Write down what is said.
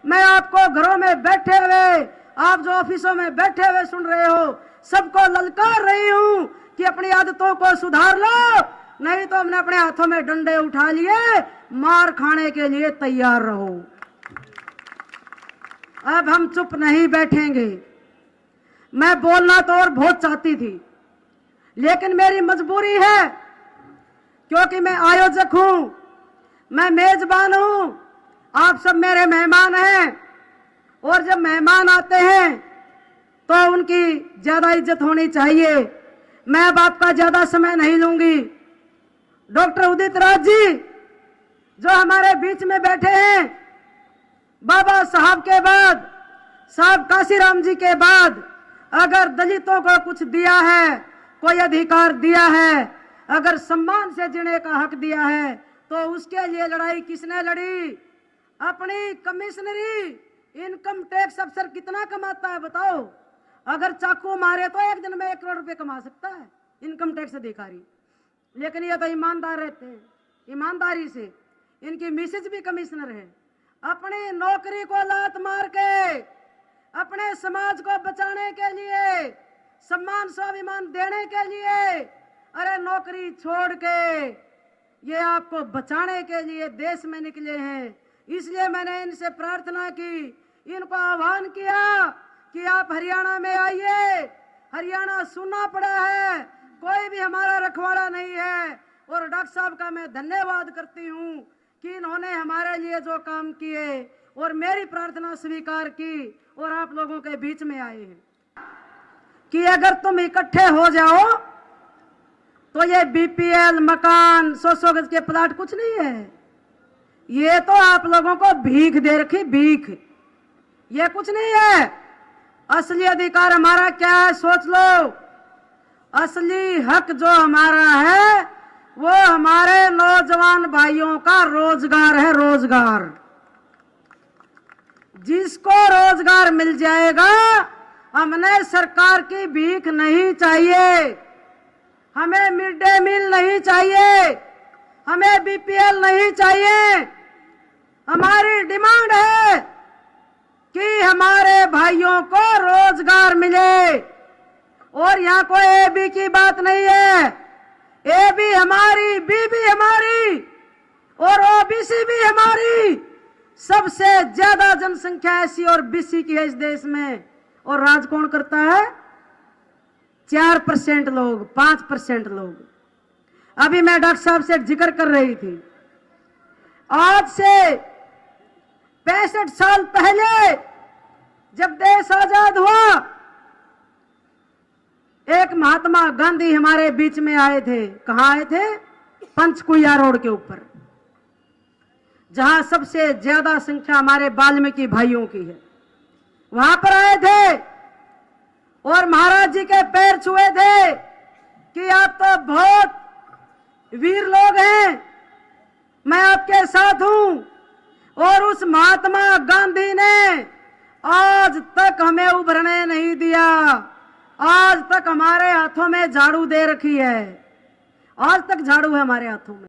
मैं आपको घरों में बैठे हुए, आप जो ऑफिसों में बैठे हुए सुन रहे हो, सबको ललकार रही हूं कि अपनी आदतों को सुधार लो, नहीं तो हमने अपने हाथों में डंडे उठा लिए, मार खाने के लिए तैयार रहो। अब हम चुप नहीं बैठेंगे। मैं बोलना तो और बहुत चाहती थी, लेकिन मेरी मजबूरी है, क्योंकि मैं आयोजक हूं, मैं मेजबान हूं, आप सब मेरे मेहमान हैं, और जब मेहमान आते हैं तो उनकी ज्यादा इज्जत होनी चाहिए। मैं अब आपका ज्यादा समय नहीं लूंगी। डॉक्टर उदित राज जी जो हमारे बीच में बैठे हैं, बाबा साहब के बाद, साहब काशीराम जी के बाद, अगर दलितों को कुछ दिया है, कोई अधिकार दिया है, अगर सम्मान से जीने का हक दिया है, तो उसके लिए लड़ाई किसने लड़ी? अपनी कमिश्नरी इनकम टैक्स अफसर कितना कमाता है बताओ? अगर चाकू मारे तो एक दिन में 1 करोड़ रुपए कमा सकता है इनकम टैक्स अधिकारी। लेकिन ये तो ईमानदार रहते हैं, ईमानदारी से। इनकी मिसेज भी कमिश्नर है। अपनी नौकरी को लात मार के अपने समाज को बचाने के लिए, सम्मान स्वाभिमान देने के लिए, अरे नौकरी छोड़ के ये आपको बचाने के लिए देश में निकले हैं। इसलिए मैंने इनसे प्रार्थना की, इनको आह्वान किया कि आप हरियाणा में आइए। हरियाणा सुनना पड़ा है, कोई भी हमारा रखवाड़ा नहीं है। और डॉक्टर साहब का मैं धन्यवाद करती हूँ कि इन्होंने हमारे लिए जो काम किए और मेरी प्रार्थना स्वीकार की और आप लोगों के बीच में आए हैं कि अगर तुम इकट्ठे हो जाओ तो ये बीपीएल मकान 100-100 गज के प्लाट कुछ नहीं है। ये तो आप लोगों को भीख दे रखी, भीख। ये कुछ नहीं है। असली अधिकार हमारा क्या है सोच लो। असली हक जो हमारा है वो हमारे नौजवान भाइयों का रोजगार है, रोजगार। जिसको रोजगार मिल जाएगा, हमने सरकार की भीख नहीं चाहिए, हमें मिड डे मील नहीं चाहिए, हमें बीपीएल नहीं चाहिए। हमारी डिमांड है कि हमारे भाइयों को रोजगार मिले। और यहाँ कोई एबी की बात नहीं है। ए भी हमारी, बी भी हमारी और ओबीसी भी हमारी। सबसे ज्यादा जनसंख्या एससी और बीसी की है इस देश में। और राज कौन करता है? 4% लोग, 5% लोग। अभी मैं डॉक्टर साहब से एक जिक्र कर रही थी, आज से 65 साल पहले जब देश आजाद हुआ, एक महात्मा गांधी हमारे बीच में आए थे। कहाँ आए थे? पंचकुइया रोड के ऊपर, जहां सबसे ज्यादा संख्या हमारे वाल्मीकि भाइयों की है। वहां पर आए थे और महाराज जी के पैर छुए थे कि आप तो बहुत वीर लोग हैं, मैं आपके साथ हूं। और उस महात्मा गांधी ने आज तक हमें उभरने नहीं दिया। आज तक हमारे हाथों में झाड़ू दे रखी है, आज तक झाड़ू है हमारे हाथों में।